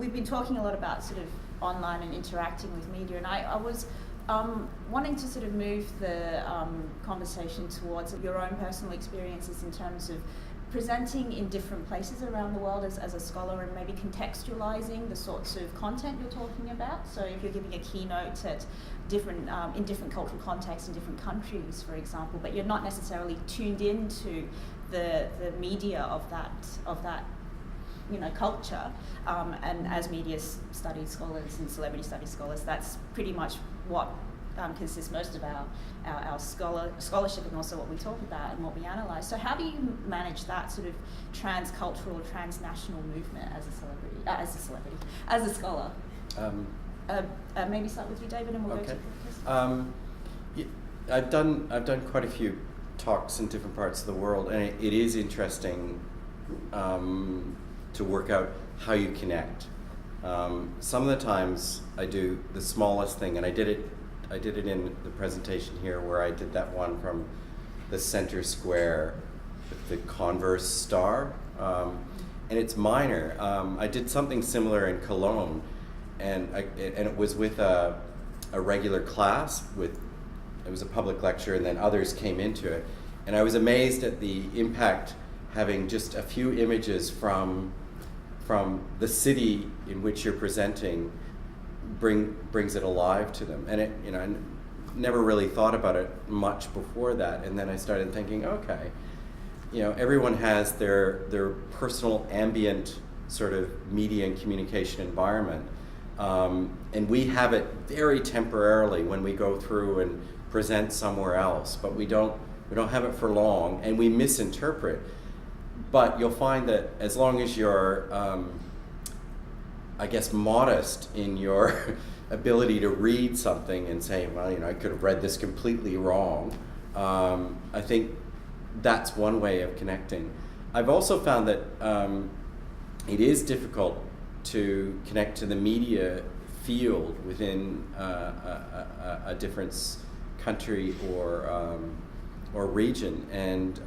we've been talking a lot about sort of online and interacting with media, and I was wanting to sort of move the conversation towards your own personal experiences in terms of presenting in different places around the world as a scholar, and maybe contextualizing the sorts of content you're talking about. So if you're giving a keynote at different in different cultural contexts in different countries, for example, but you're not necessarily tuned into the media of that culture, and as media studies scholars and celebrity studies scholars, that's pretty much what consists most of our scholarship, and also what we talk about and what we analyse. So how do you manage that sort of transcultural, transnational movement as a scholar? Maybe start with you, David, and we'll go to Kirsty. I've done quite a few talks in different parts of the world, and it is interesting to work out how you connect. Some of the times I do the smallest thing, and I did it in the presentation here, where I did that one from the center square with the Converse star, and it's minor. I did something similar in Cologne, and it was with a regular class. It was a public lecture, and then others came into it, and I was amazed at the impact having just a few images from the city in which you're presenting brings it alive to them. And I never really thought about it much before that, and then I started thinking, okay, everyone has their personal ambient sort of media and communication environment, and we have it very temporarily when we go through and present somewhere else, but we don't have it for long, and we misinterpret. But you'll find that as long as you're modest in your ability to read something and say, well, I could have read this completely wrong. I think that's one way of connecting. I've also found that it is difficult to connect to the media field within a different country or region, and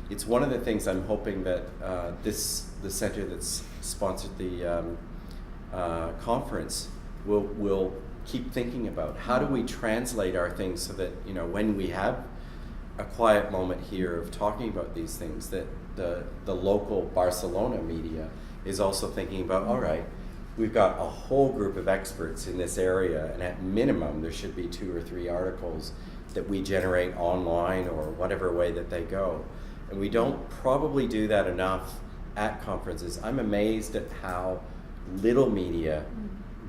it's one of the things I'm hoping that the center that's sponsored the conference will keep thinking about. How do we translate our things so that when we have a quiet moment here of talking about these things, that the local Barcelona media is also thinking about, all right, we've got a whole group of experts in this area, and at minimum there should be 2 or 3 articles that we generate online or whatever way that they go. And we don't probably do that enough at conferences. I'm amazed at how little media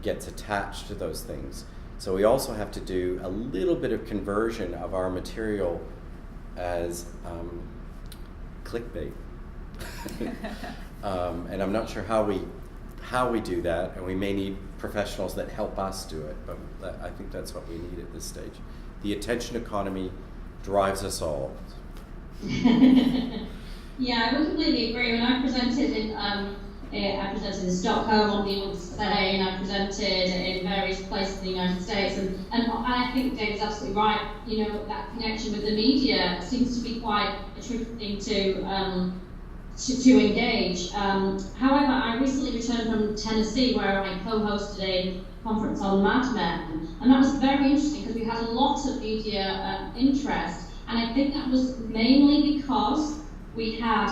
gets attached to those things. So we also have to do a little bit of conversion of our material as clickbait. And I'm not sure how we do that, and we may need professionals that help us do it, but I think that's what we need at this stage. The attention economy drives us all. Yeah, I would completely agree. When I presented in Stockholm on the USA, and I presented in various places in the United States, and I think Dave's absolutely right. That connection with the media seems to be quite a tricky thing to engage. However, I recently returned from Tennessee, where I co-hosted a conference on Mad Men, and that was very interesting because we had a lot of media interest. And I think that was mainly because we had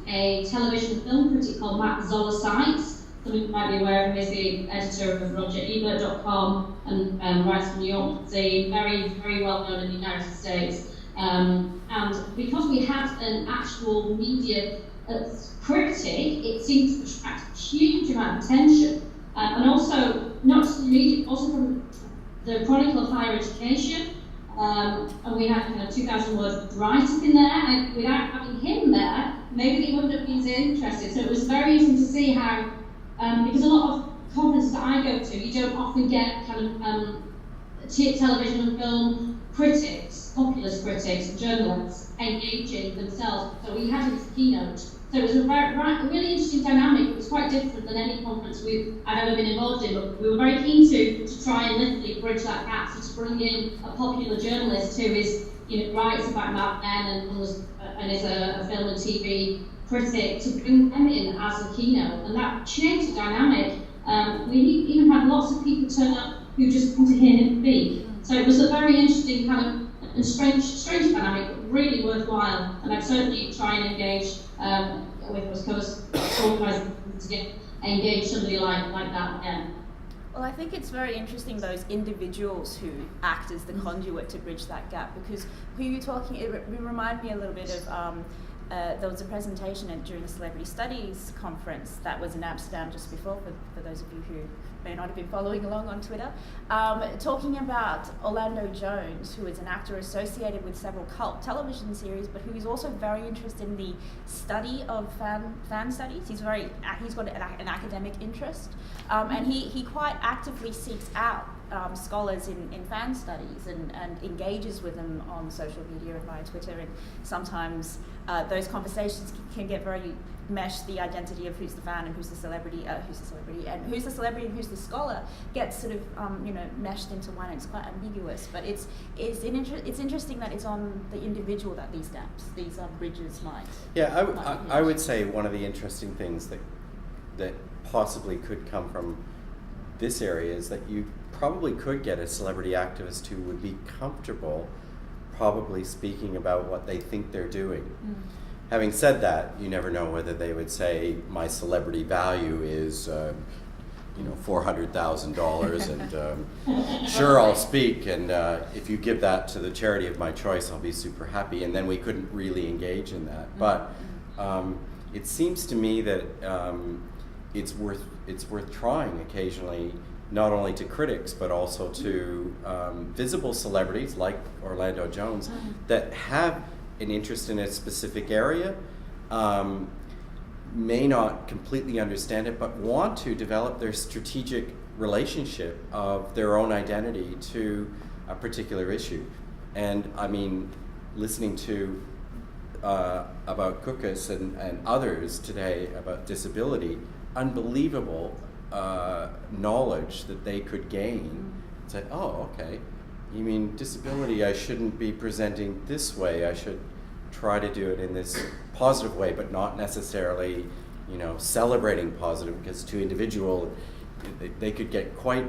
a television film critic called Matt Zoller-Seitz. Some of you might be aware of him. He's the editor of RogerEbert.com and writes for New York Magazine, very, very well known in the United States. And because we had an actual media critic, it seemed to attract a huge amount of attention. And also, not just the media, also from the Chronicle of Higher Education. And we had 2,000 word write-up in there, and without having him there, maybe they wouldn't have been so interested. So it was very interesting to see how, because a lot of conferences that I go to, you don't often get kind of television and film critics, populist critics, journalists engaging themselves. So we had his keynote. So it was a really interesting dynamic. It was quite different than any conference I've ever been involved in, but we were very keen to try and literally bridge that gap. So to bring in a popular journalist who is, writes about Mad Men and is a film and TV critic to bring them in as a keynote, and that changed the dynamic. We even had lots of people turn up who just come to hear him speak. So it was a very interesting kind of and strange dynamic, but really worthwhile. And I'd certainly try and engage with organising to engage somebody like that again. Well, I think it's very interesting, those individuals who act as the conduit to bridge that gap, because who you're talking, it reminded me a little bit of, there was a presentation during the Celebrity Studies Conference that was in Amsterdam just before, for those of you who may not have been following along on Twitter, talking about Orlando Jones, who is an actor associated with several cult television series, but who is also very interested in the study of fan studies. He's got an academic interest, and he quite actively seeks out scholars in fan studies and engages with them on social media and via Twitter, and sometimes those conversations can get very meshed. The identity of who's the fan and who's the celebrity, and who's the celebrity and who's the scholar gets sort of meshed into one. It's quite ambiguous, but it's interesting that it's on the individual that these gaps, these bridges might. Yeah, I would say one of the interesting things that possibly could come from this area is that you probably could get a celebrity activist who would be comfortable probably speaking about what they think they're doing. Having said that, you never know whether they would say my celebrity value is $400,000 and sure, I'll speak, and if you give that to the charity of my choice, I'll be super happy, and then we couldn't really engage in that. But it seems to me that it's worth trying occasionally, not only to critics but also to visible celebrities like Orlando Jones that have an interest in a specific area, may not completely understand it, but want to develop their strategic relationship of their own identity to a particular issue. And I mean, listening to about Kukas and others today about disability, unbelievable knowledge that they could gain. Say, oh, okay, you mean disability, I shouldn't be presenting this way, I should try to do it in this positive way, but not necessarily, celebrating positive, because to individual, they could get quite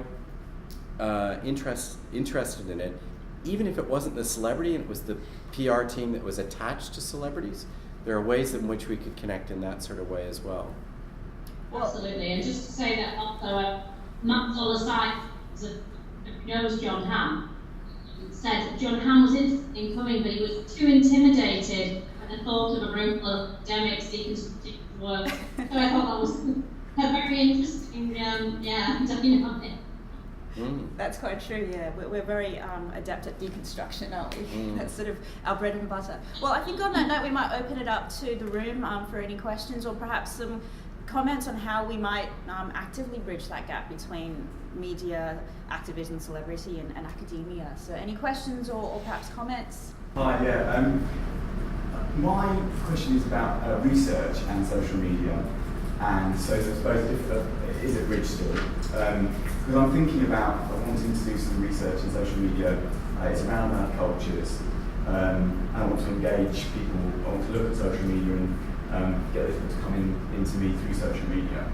interested in it, even if it wasn't the celebrity and it was the PR team that was attached to celebrities. There are ways in which we could connect in that sort of way as well. Absolutely, and just to say that also, Matt Zolasai knows John Hamm, said that John Hamm was interested in coming, but he was too intimidated at the thought of a room full of academics deconstructing work. So I thought that was a very interesting, dynamic. That's quite true, yeah. We're very adept at deconstruction, aren't we? That's sort of our bread and butter. Well, I think on that note, we might open it up to the room for any questions, or perhaps some comments on how we might actively bridge that gap between media, activism, celebrity, and academia. So any questions or perhaps comments? Hi, yeah. My question is about research and social media. And so I suppose is it bridge still? Because I'm thinking about wanting to do some research in social media. It's around our cultures. And I want to engage people. I want to look at social media and get people to come into me through social media.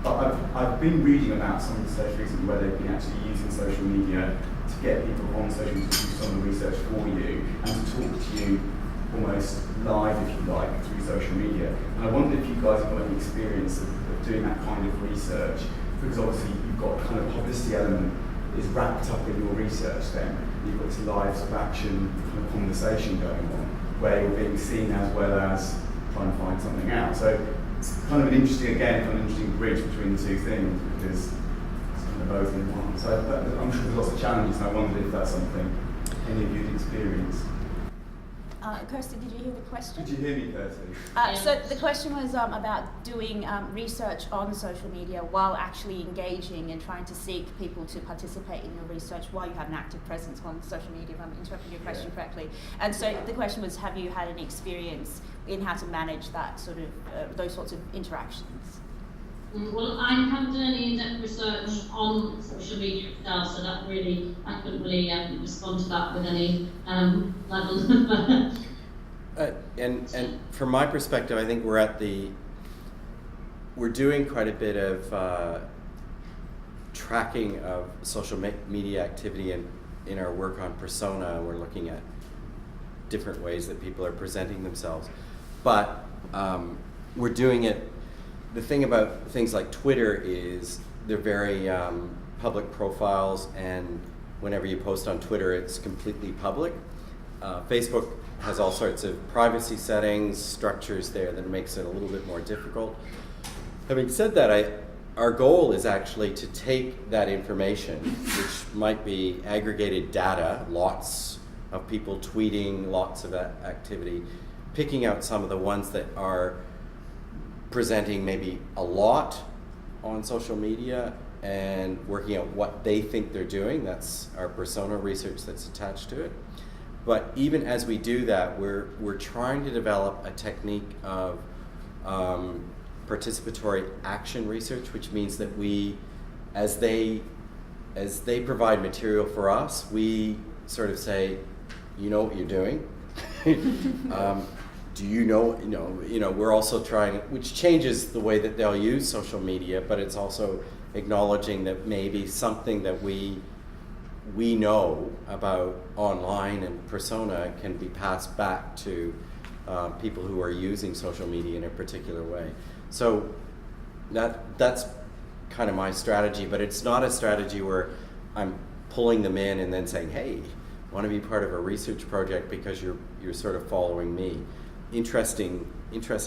But I've been reading about some of the studies recently where they've been actually using social media to get people on social media to do some of the research for you and to talk to you almost live, if you like, through social media. And I wonder if you guys have got any experience of doing that kind of research, because obviously you've got kind of publicity element is wrapped up in your research then. You've got this live sort of action kind of conversation going on where you're being seen as well as trying to find something out. So it's kind of an interesting bridge between the two things, because it's kind of both in one. So I'm sure there's lots of challenges, and I wondered if that's something any of you'd experienced. Kirsty, did you hear the question? Did you hear me, Kirsty? So the question was about doing research on social media while actually engaging and trying to seek people to participate in your research while you have an active presence on social media, if I'm interpreting your question correctly. And so the question was, have you had any experience in how to manage that sort of those sorts of interactions? Well, I haven't done any in-depth research on social media itself, so that really, I couldn't really respond to that with any level of And from my perspective, I think we're doing quite a bit of tracking of social media activity in our work on persona. We're looking at different ways that people are presenting themselves. But we're doing it, the thing about things like Twitter is they're very public profiles, and whenever you post on Twitter, it's completely public. Facebook has all sorts of privacy settings, structures there that makes it a little bit more difficult. Having said that, our goal is actually to take that information, which might be aggregated data, lots of people tweeting, lots of activity, picking out some of the ones that are presenting maybe a lot on social media and working out what they think they're doing. That's our persona research that's attached to it. But even as we do that, we're trying to develop a technique of participatory action research, which means that we, as they provide material for us, we sort of say, you know what you're doing. Do you know, we're also trying, which changes the way that they'll use social media, but it's also acknowledging that maybe something that we know about online and persona can be passed back to people who are using social media in a particular way. So that's kind of my strategy, but it's not a strategy where I'm pulling them in and then saying, hey, want to be part of a research project because you're sort of following me. Interesting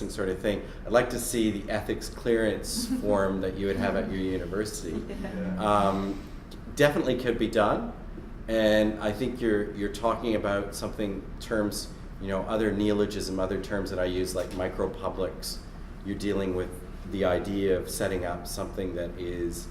sort of thing. I'd like to see the ethics clearance form that you would have at your university. Definitely could be done, and I think you're talking about something terms, other neologism, other terms that I use like micropublics. You're dealing with the idea of setting up something that is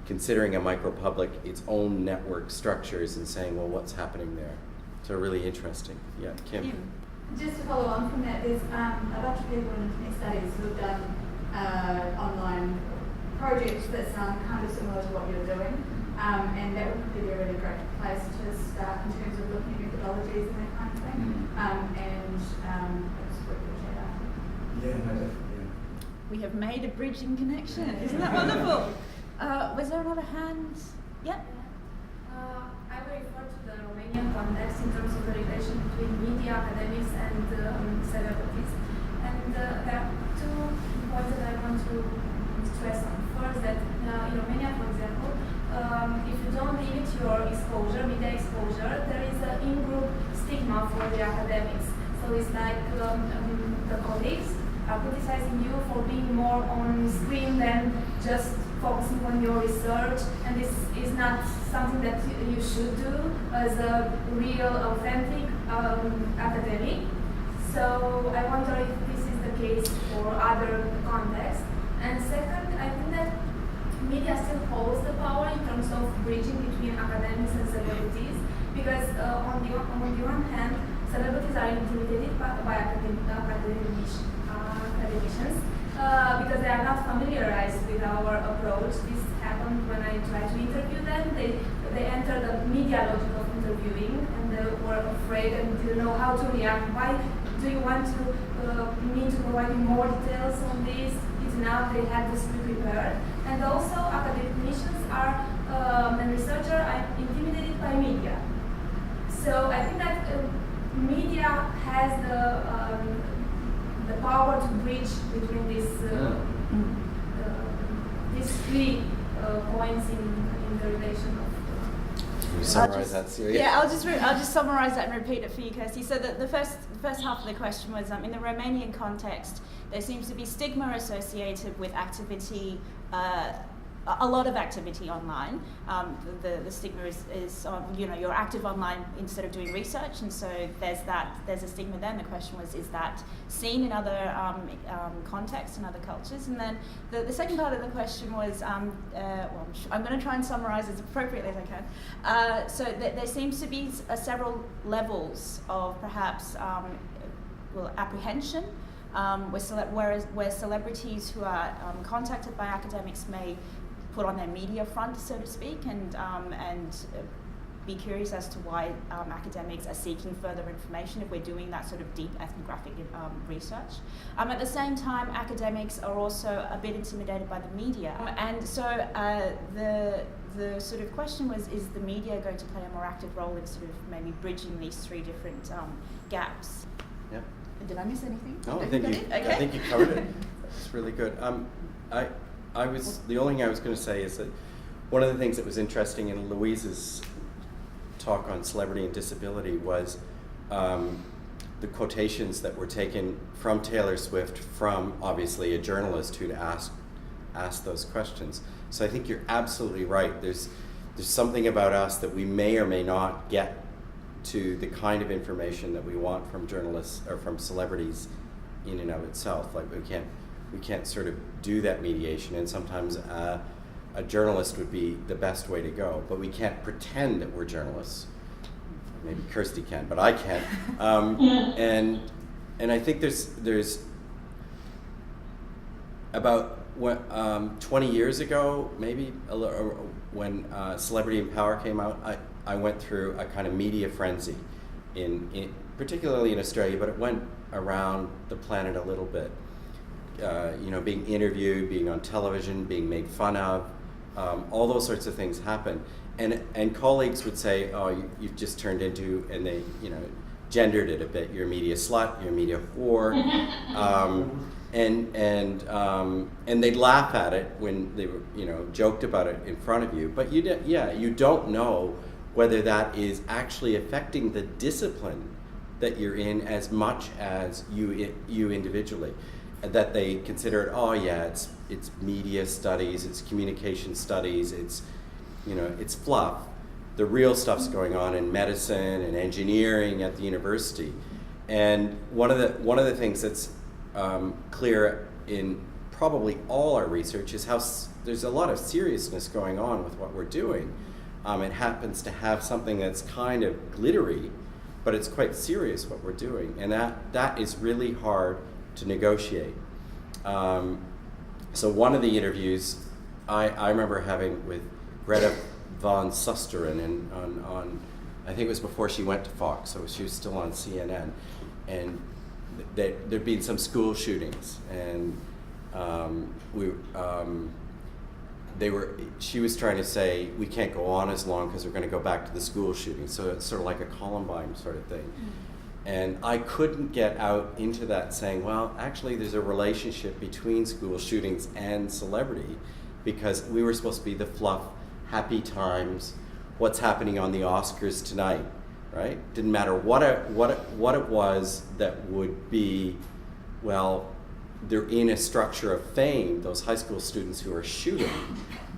considering a micropublic its own network structures and saying, well, what's happening there? So really interesting. Yeah, Kim. Just to follow on from that, there's a bunch of people in studies who've done online projects that sound kind of similar to what you're doing, and that would be a really great place to start in terms of looking at methodologies and that kind of thing. It's worth a check out. Yeah, no, definitely. We have made a bridging connection. Isn't that wonderful? Was there another hand? Yep. I would refer to the Romanian context in terms of the relation between media, academics, and celebrities. And there are 2 points that I want to stress on. First, that in Romania, for example, if you don't limit your exposure, media exposure, there is an in-group stigma for the academics. So it's like the colleagues are criticizing you for being more on screen than just focusing on your research, and this is not something that you should do as a real, authentic academic. So I wonder if this is the case for other contexts. And second, I think that media still holds the power in terms of bridging between academics and celebrities, because on the one hand, celebrities are intimidated by academicians because they are not familiarized with our approach. This happened when I tried to interview them. They entered the media logic of interviewing, and they were afraid and didn't know how to react. Why do you want to me to provide you more details on this? It's enough, they had this pre-prepared. And also academicians are and researchers are intimidated by media. So I think that media has the power to bridge between these 3 points in the relation of. Can you summarize that, Celia? Yeah, I'll just summarize that and repeat it for you, Kirsty. So the first half of the question was, in the Romanian context, there seems to be stigma associated with activity. A lot of activity online. The stigma is you're active online instead of doing research, and so there's a stigma there. And the question was, is that seen in other contexts and other cultures? And then the second part of the question was, I'm going to try and summarize as appropriately as I can. So there seems to be several levels of perhaps apprehension. Where celebrities who are contacted by academics may put on their media front, so to speak, and be curious as to why academics are seeking further information if we're doing that sort of deep ethnographic research. At the same time, academics are also a bit intimidated by the media. And so the sort of question was, is the media going to play a more active role in sort of maybe bridging these three different gaps? Yeah. Did I miss anything? No, I think you covered it. It's really good. I was, the only thing I was going to say is that one of the things that was interesting in Louise's talk on celebrity and disability was the quotations that were taken from Taylor Swift from obviously a journalist who'd asked those questions. So I think you're absolutely right. There's something about us that we may or may not get to the kind of information that we want from journalists or from celebrities in and of itself. Like we can't sort of do that mediation, and sometimes a journalist would be the best way to go, but we can't pretend that we're journalists. Maybe Kirsty can, but I can't. And I think there's about 20 years ago, maybe when Celebrity in Power came out, I went through a kind of media frenzy, in particularly in Australia, but it went around the planet a little bit. Being interviewed, being on television, being made fun of, all those sorts of things happen. And colleagues would say, oh, you've just turned into, and they, gendered it a bit. You're a media slut, you're a media whore. And they'd laugh at it when they were, joked about it in front of you. But you don't know whether that is actually affecting the discipline that you're in as much as you individually. That they consider it, oh yeah, it's media studies, it's communication studies, it's fluff. The real stuff's going on in medicine and engineering at the university. And one of the things that's clear in probably all our research is how there's a lot of seriousness going on with what we're doing. It happens to have something that's kind of glittery, but it's quite serious what we're doing, and that is really hard to negotiate. So one of the interviews I remember having with Greta von Susteren on I think it was before she went to Fox, so she was still on CNN, and there'd been some school shootings, and she was trying to say we can't go on as long because we're going to go back to the school shootings. So it's sort of like a Columbine sort of thing. And I couldn't get out into that saying, well, actually there's a relationship between school shootings and celebrity, because we were supposed to be the fluff, happy times, what's happening on the Oscars tonight, right? Didn't matter what it was that would be, well, they're in a structure of fame, those high school students who are shooting,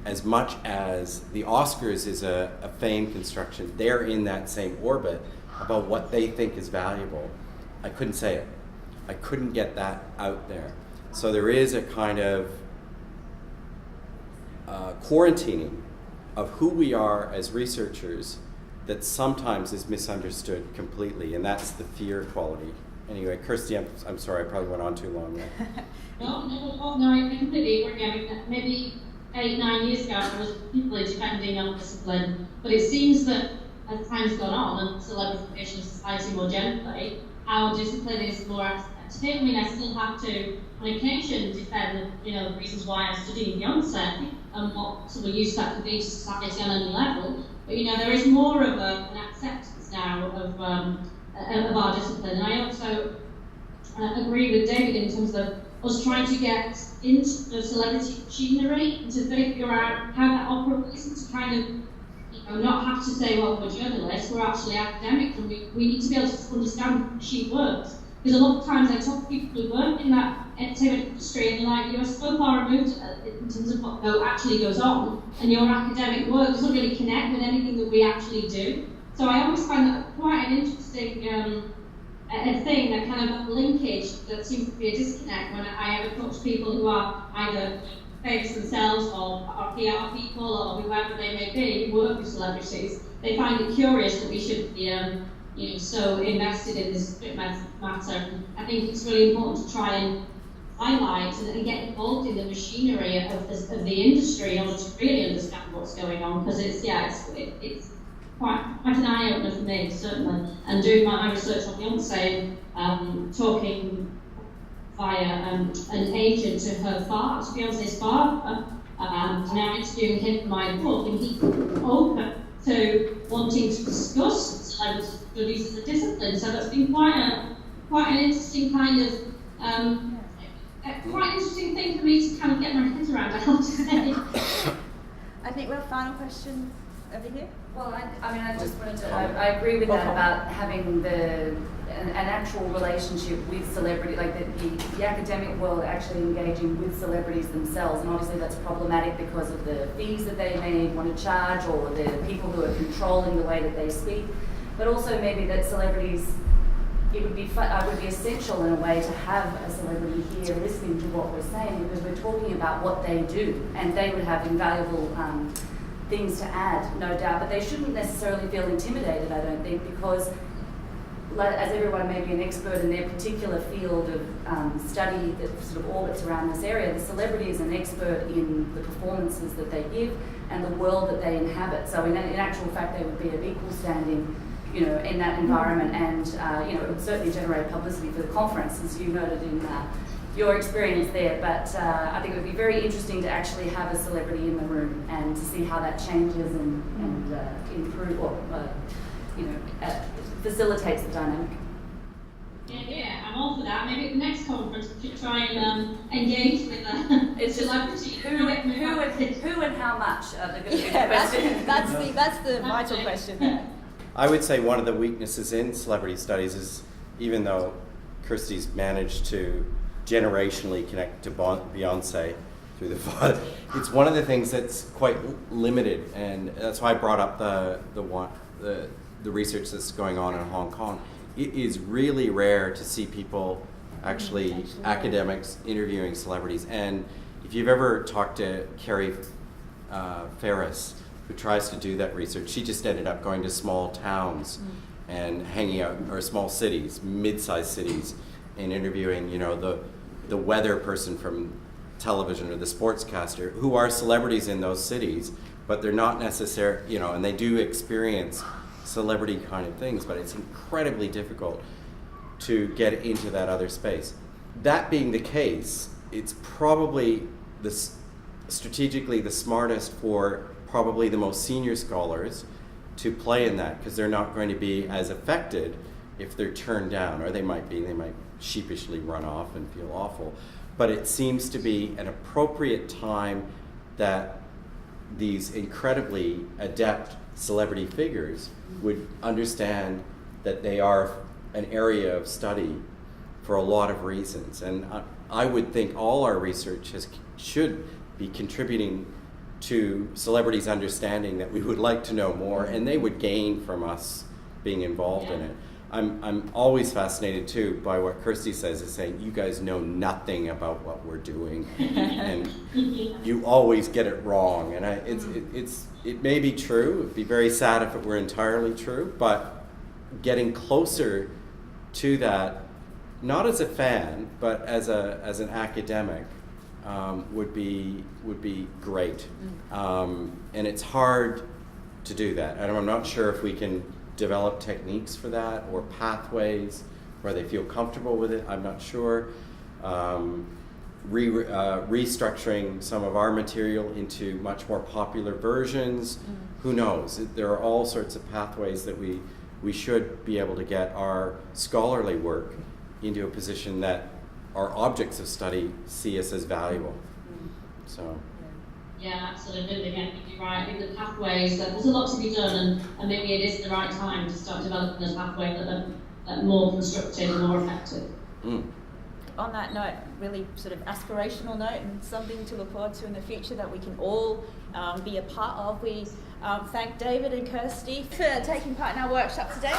as much as the Oscars is a fame construction. They're in that same orbit about what they think is valuable. I couldn't say it. I couldn't get that out there. So there is a kind of quarantining of who we are as researchers that sometimes is misunderstood completely, and that's the fear quality. Anyway, Kirsty, I'm sorry, I probably went on too long there. No, I completely agree. I mean, maybe 8-9 years ago, I was deeply depending on discipline, but it seems that as time's gone on, and celebrification of society more generally, our discipline is more accepted. I mean, I still have to, on occasion, defend, the reasons why I'm studying the onset and what sort of use that could be to society on any level. But there is more of an acceptance now of our discipline, and I also agree with David in terms of us trying to get into the celebrity machinery and to figure out how that operates, and to kind of not have to say, well, we're journalists, we're actually academics, and we need to be able to understand how the machine works. Because a lot of times I talk to people who work in that entertainment industry, and they're like, you're so far removed in terms of what actually goes on, and your academic work doesn't really connect with anything that we actually do. So I always find that quite an interesting thing, that kind of linkage that seems to be a disconnect when I ever talk to people who are either famous themselves or are PR people or whoever they may be who work with celebrities. They find it curious that we should be so invested in this matter. I think it's really important to try and highlight and get involved in the machinery of the industry in order to really understand what's going on, because it's quite an eye opener for me, certainly. And doing my research on Beyonce, talking via an agent to her father, to Beyonce's father, and now interviewing him for my book, and he's open to wanting to discuss celebrity studies as a discipline. So that's been quite an interesting kind of quite an interesting thing for me to kind of get my head around, I have to say. I think we have a final question over here. Well, I just wanted to, I agree with that about having an actual relationship with celebrity, like the academic world actually engaging with celebrities themselves, and obviously that's problematic because of the fees that they may want to charge, or the people who are controlling the way that they speak, but also maybe that celebrities, it would be essential in a way to have a celebrity here listening to what we're saying, because we're talking about what they do, and they would have invaluable things to add, no doubt, but they shouldn't necessarily feel intimidated, I don't think, because as everyone may be an expert in their particular field of study that sort of orbits around this area, the celebrity is an expert in the performances that they give and the world that they inhabit. So in actual fact, they would be of equal standing, you know, in that environment, and you know, it would certainly generate publicity for the conference, as you noted in your experience there. But I think it would be very interesting to actually have a celebrity in the room and to see how that changes and improve, or you know, facilitates the dynamic. Yeah, I'm all for that. Maybe at the next conference we should try and engage with a celebrity. Who and how much are the good That's the vital question there. I would say one of the weaknesses in celebrity studies is, even though Kirsty's managed to generationally connect to Beyonce through the father, it's one of the things that's quite limited, and that's why I brought up the research that's going on in Hong Kong. It is really rare to see people actually academics interviewing celebrities. And if you've ever talked to Carrie Ferris, who tries to do that research, she just ended up going to small towns and hanging out, or small cities, mid-sized cities, and interviewing, you know, the weather person from television or the sportscaster, who are celebrities in those cities, but they're not necessarily, you know, and they do experience celebrity kind of things, but it's incredibly difficult to get into that other space. That being the case, it's probably strategically the smartest for probably the most senior scholars to play in that, because they're not going to be as affected if they're turned down, or they might sheepishly run off and feel awful. But it seems to be an appropriate time that these incredibly adept celebrity figures would understand that they are an area of study for a lot of reasons. And I would think all our research should be contributing to celebrities' understanding that we would like to know more, and they would gain from us being involved in it. I'm always fascinated too by what Kirsty says, is saying, you guys know nothing about what we're doing, and you always get it wrong. And it may be true. It'd be very sad if it were entirely true, but getting closer to that, not as a fan, but as an academic, would be great. And it's hard to do that. And I'm not sure if we can develop techniques for that, or pathways where they feel comfortable with it. I'm not sure. Restructuring some of our material into much more popular versions. Who knows? There are all sorts of pathways that we should be able to get our scholarly work into a position that our objects of study see us as valuable. So. Yeah, absolutely. Again, you're right. I think the pathways, there's a lot to be done, and maybe it is the right time to start developing those pathways that are more constructive and more effective. On that note, really sort of aspirational note, and something to look forward to in the future that we can all be a part of. We thank David and Kirsty for taking part in our workshop today.